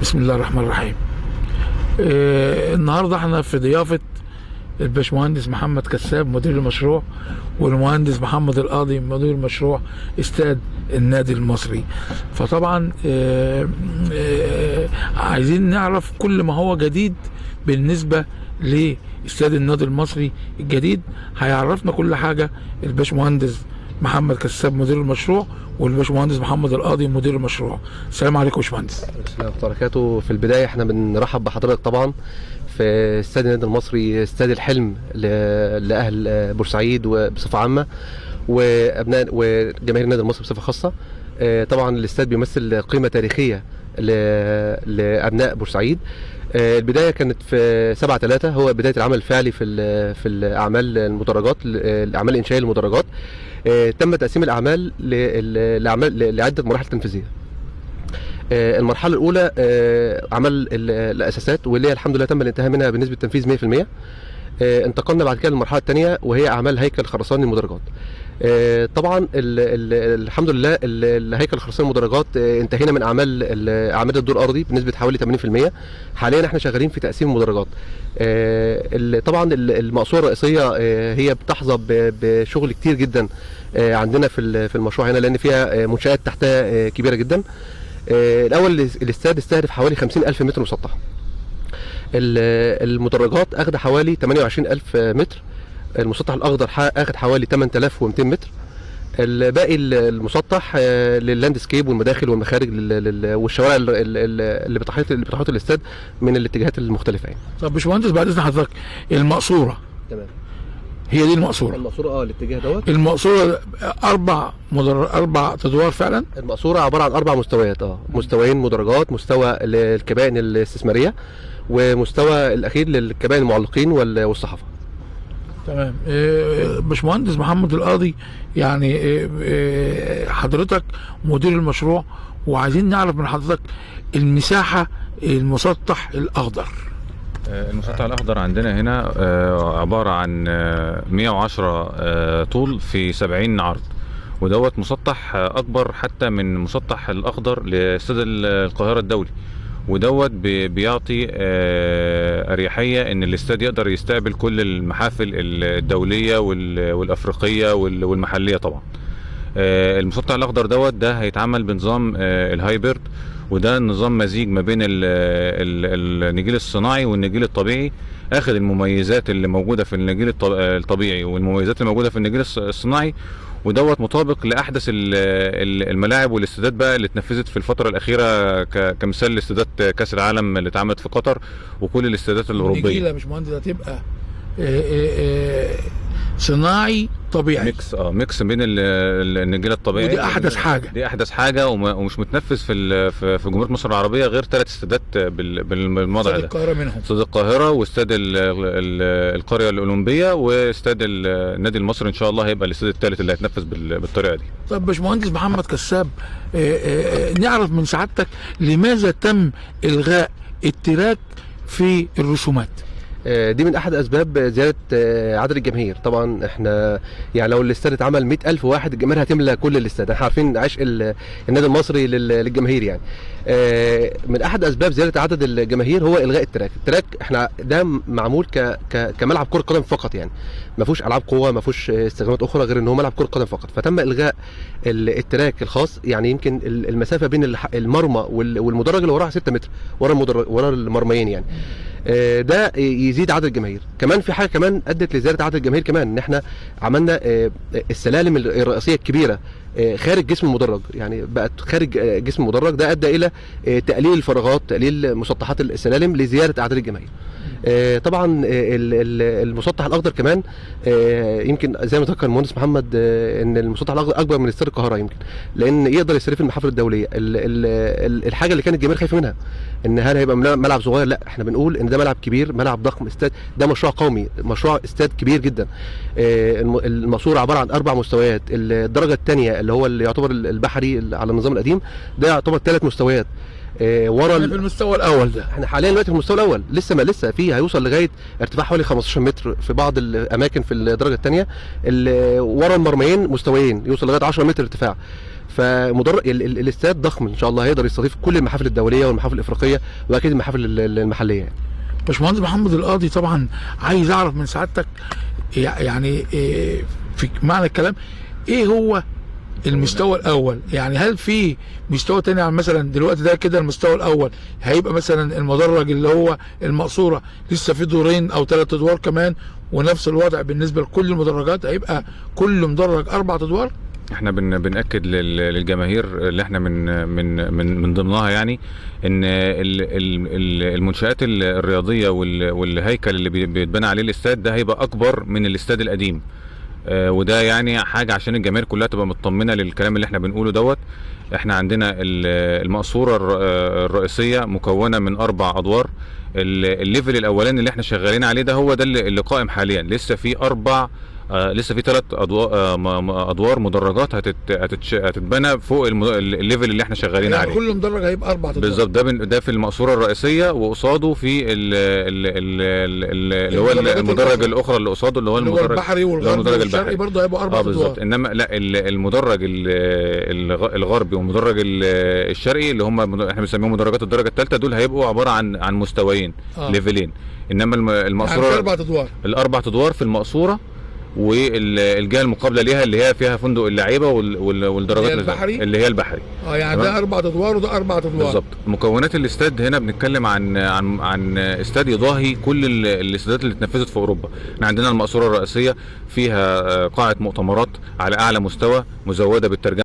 بسم الله الرحمن الرحيم. النهارده احنا في ضيافه الباشمهندس محمد كساب مدير المشروع، والمهندس محمد القاضي مدير مشروع استاد النادي المصري. فطبعا عايزين نعرف كل ما هو جديد بالنسبه لاستاد النادي المصري الجديد. هيعرفنا كل حاجه الباشمهندس محمد كساب مدير المشروع، والباشمهندس محمد القاضي مدير المشروع. السلام عليكم يا باشمهندس. بسم الله وبركاته. في البدايه احنا بنرحب بحضرتك طبعا في استاد النادي المصري، استاد الحلم لاهل بورسعيد وبصفه عامه، وابناء وجماهير النادي المصري بصفه خاصه. طبعا الاستاد بيمثل قيمه تاريخيه لابناء بورسعيد. البدايه كانت في 7/3، هو بدايه العمل الفعلي في الاعمال المدرجات، الاعمال الانشائيه للمدرجات. تم تقسيم الاعمال لعده مراحل تنفيذيه. المرحله الاولى عمل الاساسات، واللي هي الحمد لله تم الانتهاء منها بنسبه تنفيذ 100%. انتقلنا بعد كده للمرحله الثانيه، وهي اعمال هيكل خرساني المدرجات. طبعا الحمد لله الهيكل خرساني المدرجات انتهينا من اعمال الدور الارضي بنسبه حوالي 80%. حاليا احنا شغالين في تقسيم المدرجات. طبعا المقصوره الرئيسيه هي بتحظى بشغل كتير جدا عندنا في المشروع هنا، لان فيها منشات تحتها كبيره جدا. الاول الاستاد استهدف حوالي 50,000 متر مسطح. المدرجات اخذ حوالي 28,000 متر. المسطح الاخضر اخذ حوالي 8,200 متر. الباقي المسطح لللاندسكيب والمداخل والمخارج والشوارع اللي بتحيط الاستاد من الاتجاهات المختلفه يعني. طب باشمهندس بعد اذن حضرتك، المقصوره تمام، هي دي المقصوره الاتجاه دوت. المقصوره اربع ادوار فعلا. المقصوره عباره عن 4 مستويات، مستويين مدرجات، مستوى للكبائن الاستثماريه، ومستوى الاخير للكبائن المعلقين والصحافه. تمام. باشمهندس محمد القاضي، يعني حضرتك مدير المشروع، وعايزين نعرف من حضرتك المساحه المسطح الاخضر. المسطح الاخضر عندنا هنا عباره عن 110 طول في 70 عرض، ودوت مسطح اكبر حتى من مسطح الاخضر لاستاد القاهره الدولي، ودوت بيعطي اريحيه ان الاستاد يقدر يستقبل كل المحافل الدوليه والافريقيه والمحليه. طبعا المسطح الاخضر ده هيتعمل بنظام الهايبرد، وده نظام مزيج ما بين النجيل الصناعي والنجيل الطبيعي، اخذ المميزات اللي موجوده في النجيل الطبيعي والمميزات اللي موجوده في النجيل الصناعي، ودوت مطابق لاحدث الملاعب والاستادات بقى اللي اتنفذت في الفتره الاخيره، كمثال لاستادات كاس العالم اللي اتعملت في قطر وكل الاستادات الاوروبيه. النجيله يا باشمهندس هتبقى صناعي طبيعي، ميكس بين النجيله الطبيعي، ودي احدث حاجه ومش متنفذ في جمهوريه مصر العربيه غير 3 استادات بالوضع ده. استاد القاهره منهم، استاد القاهره واستاد القريه الاولمبيه واستاد النادي المصري. ان شاء الله هيبقى الاستاد الثالث اللي هيتنفذ بالطريقه دي. طب باشمهندس محمد كساب، نعرف من سعادتك لماذا تم الغاء التراك في الرسومات؟ دي من احد اسباب زياده عدد الجماهير. طبعا احنا يعني لو الاستاد اتعمل 100,000 واحد، الجماهير هتملى كل الاستاد. احنا عارفين عشق النادي المصري للجماهير يعني. من احد اسباب زياده عدد الجماهير هو الغاء التراك. احنا ده معمول كملعب كره قدم فقط، يعني ما فيهوش العاب قوه، ما فيهوش استخدامات اخرى غير ان هو ملعب كره قدم فقط. فتم الغاء التراك الخاص، يعني يمكن المسافه بين المرمى والمدرج اللي وراها 6 متر ورا المرميين يعني. ده يزيد عدد الجماهير. كمان في حاجه كمان ادت لزياده عدد الجماهير كمان، ان احنا عملنا السلالم الرئيسيه الكبيره خارج جسم المدرج، يعني بقت خارج جسم المدرج. ده ادى الى تقليل الفراغات، تقليل مسطحات السلالم لزياده اعداد الجماهير. طبعا المسطح الاخضر كمان يمكن زي ما ذكر المهندس محمد ان المسطح الاخضر اكبر من استاد القاهره، يمكن لان يقدر يستضيف المحافل الدوليه. الحاجه اللي كانت الجماهير خايفه منها ان هل هيبقى ملعب صغير، لا احنا بنقول ان ده ملعب كبير، ملعب ضخم. استاد ده مشروع قومي، مشروع استاد كبير جدا. المقصوره عباره عن 4 مستويات. الدرجه الثانيه اللي هو اللي يعتبر البحري على النظام القديم، ده يعتبر 3 مستويات. ورا في المستوى الاول ده احنا حاليا دلوقتي في المستوى الاول، لسه فيه هيوصل لغايه ارتفاع حوالي 15 متر في بعض الاماكن في الدرجه الثانيه. ورا المرميين مستويين يوصل لغايه 10 متر ارتفاع. فمدرج الاستاد ضخم ان شاء الله، هيقدر يستضيف كل المحافل الدوليه والمحافل الافريقيه واكيد المحافل المحليه يعني. باشمهندس محمد القاضي، طبعا عايز اعرف من سعادتك يعني في معنى الكلام ايه هو المستوى الاول؟ يعني هل في مستوى تاني؟ يعني مثلا دلوقتي ده كده المستوى الاول، هيبقى مثلا المدرج اللي هو المقصوره لسه في دورين او 3 ادوار كمان، ونفس الوضع بالنسبه لكل المدرجات هيبقى كل مدرج 4 ادوار؟ احنا بنأكد للجماهير اللي احنا من ضمنها يعني ان المنشآت الرياضيه والهيكل اللي بيتبنى عليه الاستاد ده هيبقى اكبر من الاستاد القديم. وده يعني حاجه عشان الجماهير كلها تبقى مطمنه للكلام اللي احنا بنقوله دوت. احنا عندنا المقصوره الرئيسيه مكونه من 4 ادوار. الليفل الاولاني اللي احنا شغالين عليه ده هو ده اللي قائم حاليا. لسه في 3 ادوار مدرجات هتتبنى فوق الليفل اللي احنا شغالين يعني عليه. كل مدرج هيبقى 4 ادوار بالظبط. ده في المقصوره الرئيسيه، وقصاده في اللي هو المدرج الاخرى اللي قصاده اللي هو المدرج البحري والغربي والشرقي برضه هيبقى 4 ادوار. بالظبط. انما لا، المدرج الغربي والمدرج الشرقي اللي هم احنا بنسميهم مدرجات الدرجه الثالثه، دول هيبقوا عباره عن مستويين ليفلين. انما المقصوره يعني 4 ادوار، ال4 ادوار في المقصوره، والجهه المقابله ليها اللي هي فيها فندق اللعيبه والدرجات اللي هي البحري. يعني ده 4 ادوار وده 4 ادوار بالظبط. مكونات الاستاد هنا بنتكلم عن استاد يضاهي كل الاستادات اللي اتنفذت في اوروبا. احنا عندنا المقصوره الرئيسيه فيها قاعه مؤتمرات على اعلى مستوى مزوده بالترجمه